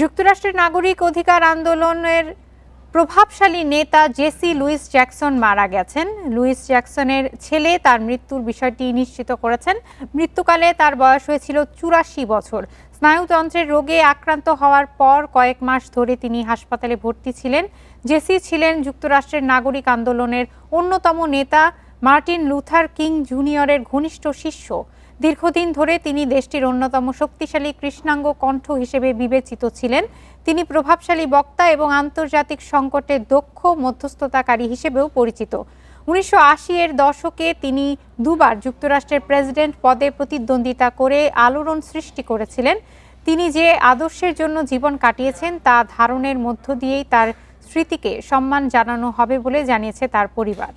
যুক্তরাষ্ট্রের নাগরিক অধিকার আন্দোলনের প্রভাবশালী নেতা জেসি লুইস জ্যাকসন মারা গেছেন। লুইস জ্যাকসনের ছেলে তার মৃত্যুর বিষয়টি নিশ্চিত করেছেন। মৃত্যুকালে তার বয়স হয়েছিল ৮৪ বছর। স্নায়ুতন্ত্রের রোগে আক্রান্ত হওয়ার পর কয়েক মাস ধরে তিনি হাসপাতালে ভর্তি ছিলেন। জেসি ছিলেন যুক্তরাষ্ট্রের নাগরিক আন্দোলনের অন্যতম নেতা মার্টিন লুথার কিং জুনিয়রের ঘনিষ্ঠ শিষ্য। দীর্ঘদিন ধরে তিনি দেশটির অন্যতম শক্তিশালী কৃষ্ণাঙ্গ কণ্ঠ হিসেবে বিবেচিত ছিলেন। তিনি প্রভাবশালী বক্তা এবং আন্তর্জাতিক সংকটে দক্ষ মধ্যস্থতাকারী হিসেবেও পরিচিত। ১৯৮০-এর দশকে তিনি দুবার যুক্তরাষ্ট্রের প্রেসিডেন্ট পদে প্রতিদ্বন্দ্বিতা করে আলোড়ন সৃষ্টি করেছিলেন। তিনি যে আদর্শের জন্য জীবন কাটিয়েছেন তা ধারণের মধ্য দিয়েই তার স্মৃতিকে সম্মান জানানো হবে বলে জানিয়েছে তার পরিবার।